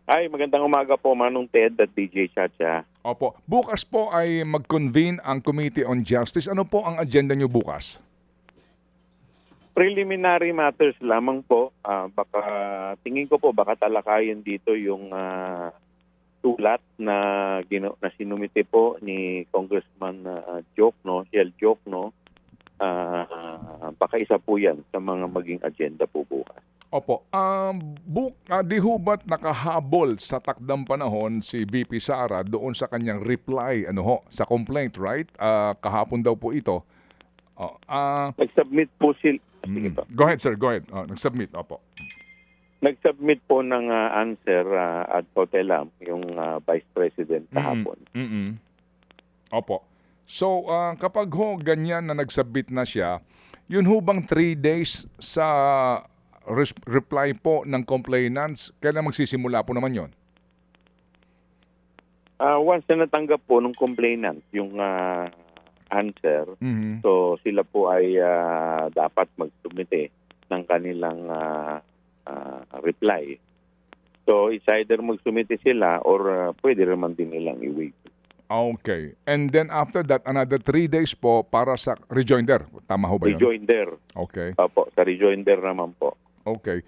Ay, magandang umaga po, Manong Ted at DJ Chacha. Opo. Bukas po ay mag-convene ang Committee on Justice. Ano po ang agenda nyo bukas? Preliminary matters lamang po. Baka tingin ko po baka talakayin dito yung sulat na sinumite po ni Congressman Jokno, Shell Jokno. Baka isa po yan sa mga maging agenda po bukas. Opo. Di ho ba't nakahabol sa takdang panahon si VP Sara doon sa kanyang reply sa complaint, right? Kahapon daw po ito. Nag-submit po sila. Sige po. Go ahead, sir. Go ahead. Nag-submit. Opo. Nag-submit po ng answer ad hotelam yung Vice President kahapon. Opo. So, kapag ho ganyan na nag-submit na siya, yun ho bang 3 days sa reply po ng complainants, kailan magsisimula po naman yon? Once na natanggap po ng complainant yung answer, so sila po ay dapat mag-submit ng kanilang reply. So it's either mag-submit sila or pwede naman din nilang i-waive. Okay. And then after that, another 3 days po para sa rejoinder. Tama ho ba yun? Rejoinder. Okay. Opo, sa rejoinder naman po. Okay.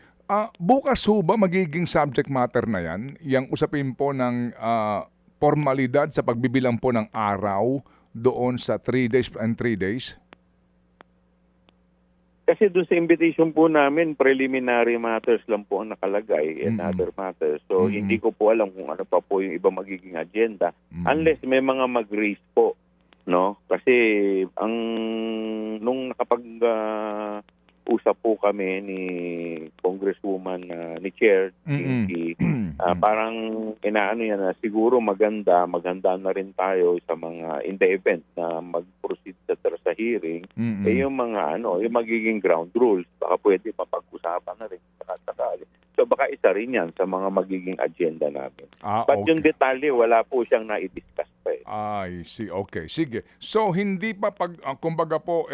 Bukas ho ba magiging subject matter na yan? Yang usapin po ng formalidad sa pagbibilang po ng araw doon sa 3 days and 3 days? Kasi doon sa invitation po namin, preliminary matters lang po ang nakalagay and other matters. So hindi ko po alam kung ano pa po yung iba magiging agenda unless may mga mag-raise po, no? Kasi nung usap po kami ni Congresswoman ni Chair Pinky, parang inaano yan na siguro maghanda na rin tayo sa mga in the event na mag-proceed sa hearing, yung mga yung magiging ground rules baka pwede mapag-usapan na rin sakali. So baka isa rin yan sa mga magiging agenda namin. But yung detalye wala po siyang na-discuss pa eh. I see. Okay. Sige. So hindi pa kumbaga po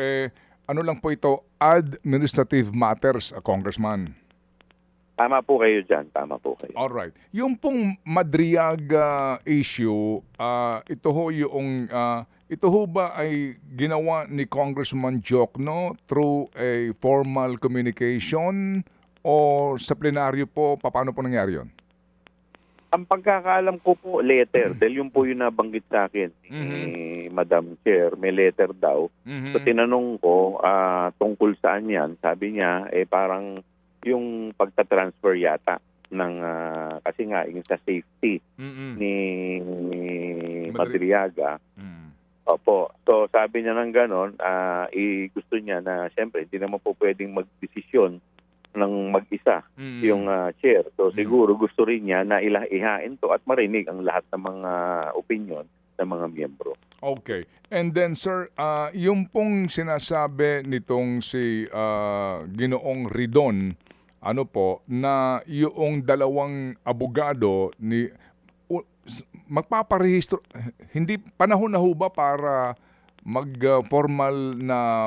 ano lang po ito, administrative matters, Congressman. Tama po kayo dyan. Tama po kayo. Alright. Yung pong Madriag issue, ito ho ba ay ginawa ni Congressman Jokno through a formal communication o sa plenaryo po, paano po nangyari yun? Ang pagkakaalam ko po, letter. Dahil yun po yung nabanggit sa akin ni Madam Chair, may letter daw. So tinanong ko tungkol saan yan. Sabi niya, parang yung pagta-transfer yata ng, kasi nga yung sa safety ni Madriaga. Opo. So sabi niya ng ganon, gusto niya na siyempre hindi naman po pwedeng magdesisyon ng mag-isa yung chair. So siguro gusto rin niya na ihain to at marinig ang lahat ng mga opinion ng mga miyembro. Okay. And then sir, yung pong sinasabi nitong si Ginoong Ridon, ano po, na yung dalawang abogado ni magpaparehistro, hindi panahon na ho ba para mag-formal na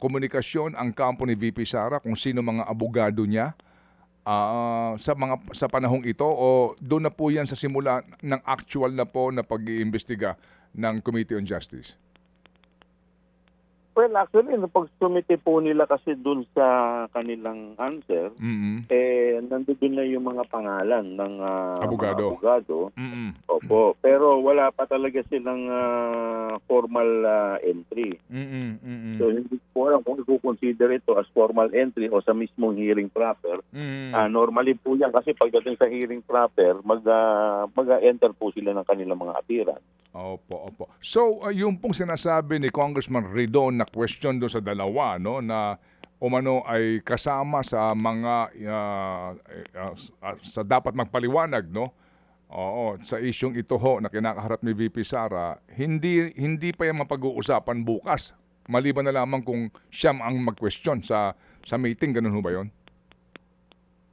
komunikasyon ang kampo ni VP Sara kung sino mga abogado niya sa panahong ito o doon na po yan sa simula ng actual na po na pag-iimbestiga ng Committee on Justice? Well, actually, pag-sumite po nila kasi dun sa kanilang answer, nandun na yung mga pangalan ng abogado. Mga abogado. Opo. Pero wala pa talaga silang formal entry. So, hindi ko alam kung i-consider ito as formal entry o sa mismong hearing proper. Normally po yan kasi pagdating sa hearing proper, mag-enter po sila ng kanilang mga appearance. Opo. So, yung pong sinasabi ni Congressman Ridon na question doon sa dalawa, no, na umano ay kasama sa mga sa dapat magpaliwanag, no? Oo, sa isyung ito ho na kinakaharap ni VP Sara, hindi pa yan mapag-uusapan bukas. Maliban na lamang kung siya ang mag-question sa meeting, ganun ho ba yun?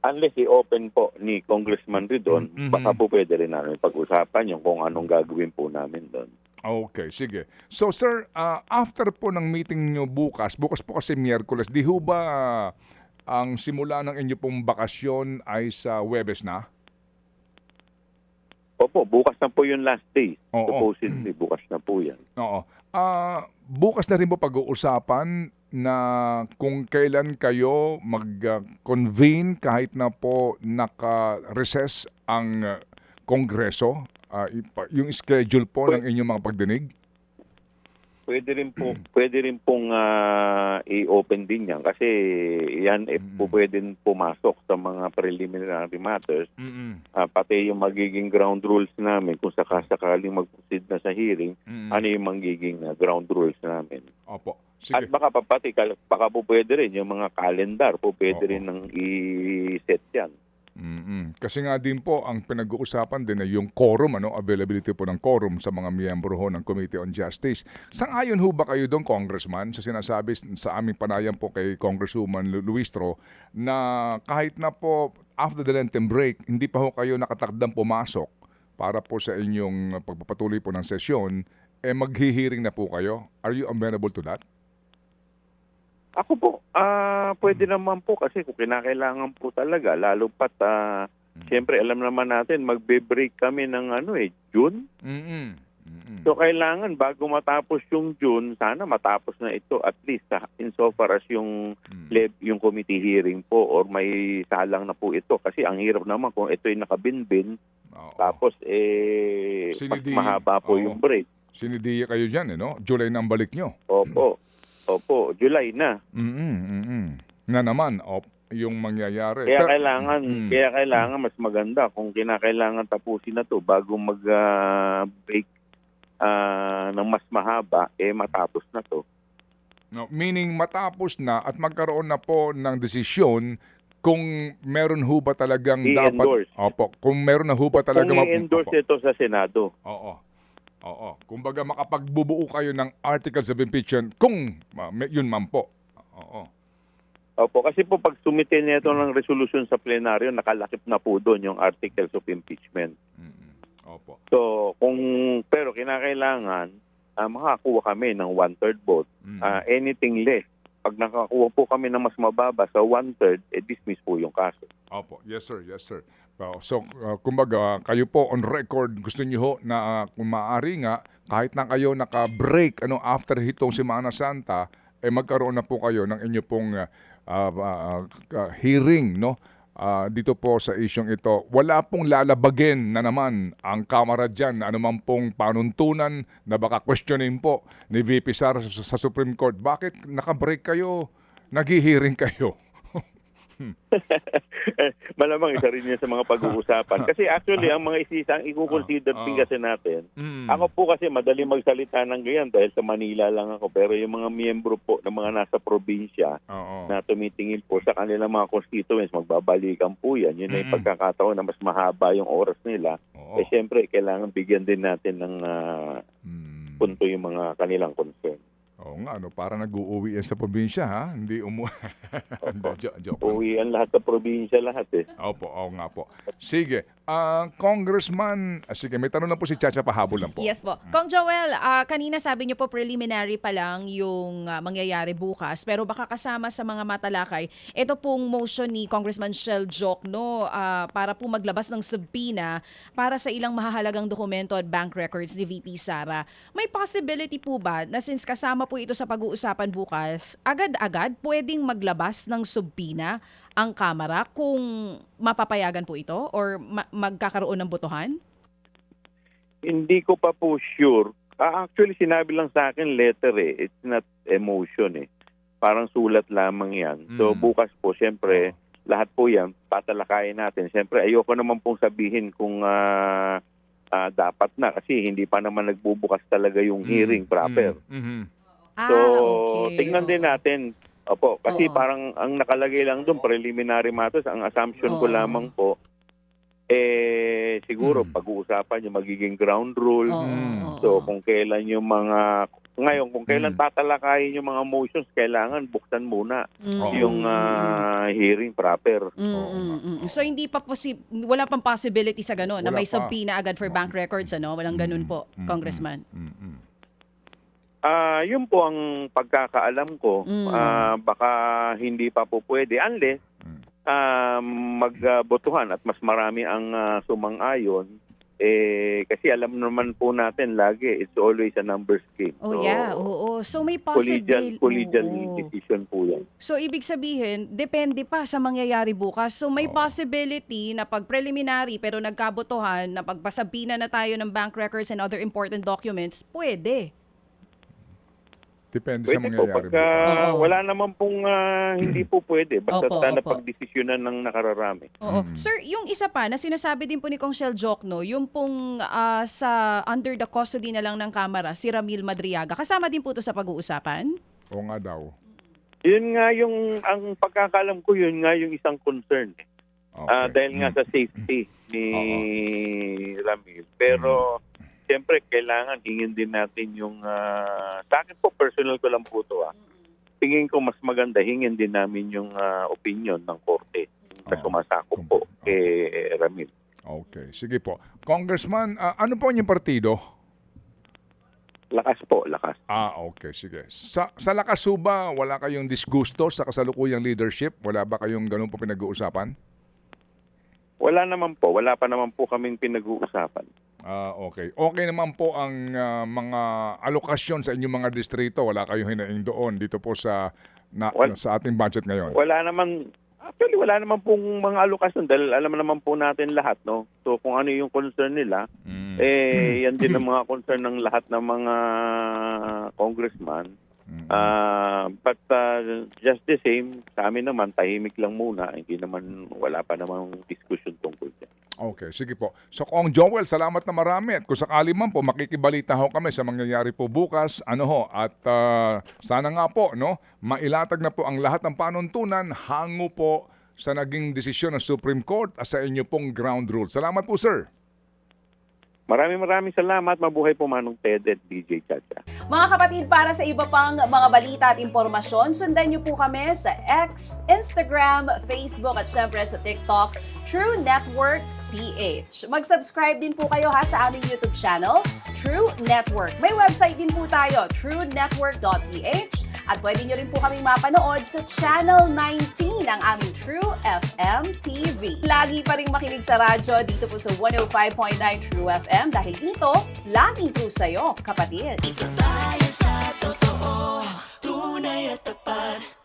Unless i-open po ni Congressman Ridon, baka po pwede rin namin pag-usapan yung kung anong gagawin po namin doon. Okay, sige. So sir, after po ng meeting nyo bukas po kasi Miyerkules, di ho ba ang simula ng inyo pong bakasyon ay sa Huwebes na? Opo, bukas na po yung last day. Oo. Supposedly, bukas na po yan. Oo. Bukas na rin po pag-uusapan na kung kailan kayo mag-convene kahit na po naka-recess ang Kongreso, yung schedule po ng inyong mga pagdinig? Pwede rin pong i-open din yan kasi yan po pwedeng pumasok sa mga preliminary matters. Pati yung magiging ground rules namin kung sakaling mag-proceed na sa hearing, ano yung magiging ground rules namin. Opo. Sige. At baka po pwede rin yung mga calendar po pwede rin nang i-set yan. Kasi nga din po ang pinag-uusapan din ay yung quorum, availability po ng quorum sa mga miyembro ho ng Committee on Justice. Sang-ayon ho ba kayo doon, Congressman, sa sinasabi sa aming panayam po kay Congresswoman Luistro na kahit na po after the Lenten break, hindi pa ho kayo nakatakdang pumasok para po sa inyong pagpapatuloy po ng sesyon, maghihiring na po kayo? Are you amenable to that? Ako po, pwede naman po kasi kung kinakailangan po talaga, lalo pat, siyempre alam naman natin, magbe-break kami ng June. So kailangan bago matapos yung June, sana matapos na ito at least insofar as yung committee hearing po or may salang na po ito. Kasi ang hirap naman kung ito'y nakabinbin, tapos mas mahaba po yung break. Sinidiya kayo dyan, July na ang balik nyo. Opo, July na. Na naman, yung mangyayari. Kaya kailangan mas maganda kung kinakailangan tapusin na to bago mag-break ng mas mahaba, matapos na to. No, meaning matapos na at magkaroon na po ng desisyon kung meron ho ba talagang i-endorse. Opo, kung meron na ho ba talaga kung i-endorse ito sa Senado. Oo. Kumbaga makapagbubuo kayo ng articles of impeachment kung yun man po. Opo, kasi po pag sumitin nito ng resolution sa plenaryo, nakalakip na po doon yung articles of impeachment. Opo. So, pero kinakailangan makakuha kami ng 1/3 vote. Anything less, pag nakakuha po kami ng mas mababa sa 1/3, dismiss po yung kaso. Opo, yes sir. So, kumbaga, kayo po on record, gusto niyo ho na kung maaari nga, kahit na kayo naka-break after hitong Semana Santa, magkaroon na po kayo ng inyo pong hearing, dito po sa isyong ito. Wala pong lalabagin na naman ang Kamara dyan, anuman pong panuntunan na baka questionin po ni VP Sara sa Supreme Court. Bakit naka-break kayo, nag-hearing kayo? Malamang isa rin yan sa mga pag-uusapan. Kasi actually, ang mga isisang i-consider din kasi natin, ako po kasi madali magsalita ng ganyan dahil sa Manila lang ako. Pero yung mga miyembro po ng mga nasa probinsya na tumitingin po sa kanilang mga constituents, magbabalikan po yan. Yun ay pagkakataon na mas mahaba yung oras nila. Siyempre, kailangan bigyan din natin ng punto yung mga kanilang concern. Oo nga, para nag-uuwi yan sa probinsya, ha? Hindi joke. Uwian lahat sa probinsya lahat, Opo, oo nga po. Sige, Congressman, sige, may tanong lang po si Chacha, pahabol lang po. Yes po. Kong Joel, kanina sabi niyo po preliminary pa lang yung mangyayari bukas, pero baka kasama sa mga matalakay, ito pong motion ni Congressman Shell Jokno para po maglabas ng subpoena para sa ilang mahahalagang dokumento at bank records ni VP Sara. May possibility po ba na since kasama po ito sa pag-uusapan bukas, agad-agad pwedeng maglabas ng subpoena ang Kamara kung mapapayagan po ito or magkakaroon ng botohan? Hindi ko pa po sure. Actually, sinabi lang sa akin letter It's not emotion Parang sulat lamang yan. So bukas po, siyempre, lahat po yan, patalakayin natin. Siyempre, ayoko naman pong sabihin kung dapat na kasi hindi pa naman nagbubukas talaga yung hearing proper. So, okay. tingnan din natin. Opo, kasi parang ang nakalagay lang doon, preliminary matters, ang assumption ko lamang po, siguro pag-uusapan yung magiging ground rules. So, kung kailan yung mga, ngayon, kung kailan tatalakayin yung mga motions, kailangan buksan muna yung hearing proper. So, hindi pa wala pang possibility sa gano'n na may subpoena agad for bank records, Walang ganun po, Congressman. Yun po ang pagkakaalam ko. Baka hindi pa po pwede unless magbotohan at mas marami ang sumang-ayon Kasi alam naman po natin lagi, it's always a numbers game. Oh yeah, oo. So may possibility. Collegial decision po yan. So ibig sabihin, depende pa sa mangyayari bukas. So may possibility na pag preliminary pero nagkabotohan na pagpasabihan na tayo ng bank records and other important documents, pwede. Depende sa Pwede po, mangyayari pagka bukas. wala naman pong hindi po pwede. Basta Opo, na opo. pagdesisyonan ng nakararami. Oo. Sir, yung isa pa na sinasabi din po ni Kong Shell Jokno, yung pong sa under the custody na lang ng Kamara, si Ramil Madriaga. Kasama din po to sa pag-uusapan? Oo nga daw. Yun nga ang pagkakalam ko, yun nga yung isang concern. Okay. Dahil nga sa safety ni Ramil. Pero siyempre, kailangan hingin din natin yung, sa akin po, personal ko lang po ito. Tingin ko mas maganda, hingin din namin yung opinion ng korte na sumasakop po kay Ramil. Okay, sige po. Congressman, ano po yung partido? Lakas po, lakas. Okay, sige. Sa lakas ho ba, wala kayong disgusto sa kasalukuyang leadership? Wala ba kayong ganun po pinag-uusapan? Wala naman po. Wala pa naman po kaming pinag-uusapan. Okay. Okay naman po ang mga alokasyon sa inyong mga distrito. Wala kayong hinaing doon dito po sa sa ating budget ngayon. Wala naman. Actually, wala naman pong mga alokasyon dahil alam naman po natin lahat, no? So kung ano yung concern nila, yan din ang mga concern ng lahat ng mga congressman. But just the same, sa amin naman, tahimik lang muna. Hindi naman, wala pa namang discussion tungkol dyan. Okay, sige po. So Kong Joel, salamat na marami. At kung sakali man po, makikibalita ho kami sa mangyayari po bukas. At sana nga po, no, mailatag na po ang lahat ng panuntunan hango po sa naging desisyon ng Supreme Court at sa inyo pong ground rule. Salamat po, sir. Maraming salamat. Mabuhay po Manong Ted at DJ Chacha. Mga kapatid, para sa iba pang mga balita at impormasyon, sundan niyo po kami sa X, Instagram, Facebook at syempre sa TikTok, True Network PH. Mag-subscribe din po kayo sa aming YouTube channel, True Network. May website din po tayo, truenetwork.ph, at pwede nyo rin po kaming mapanood sa Channel 19 ng aming True FM TV. Lagi pa rin makinig sa radyo dito po sa 105.9 True FM dahil dito, laging true sa'yo, kapatid. Dito tayo sa totoo, tunay at tapat.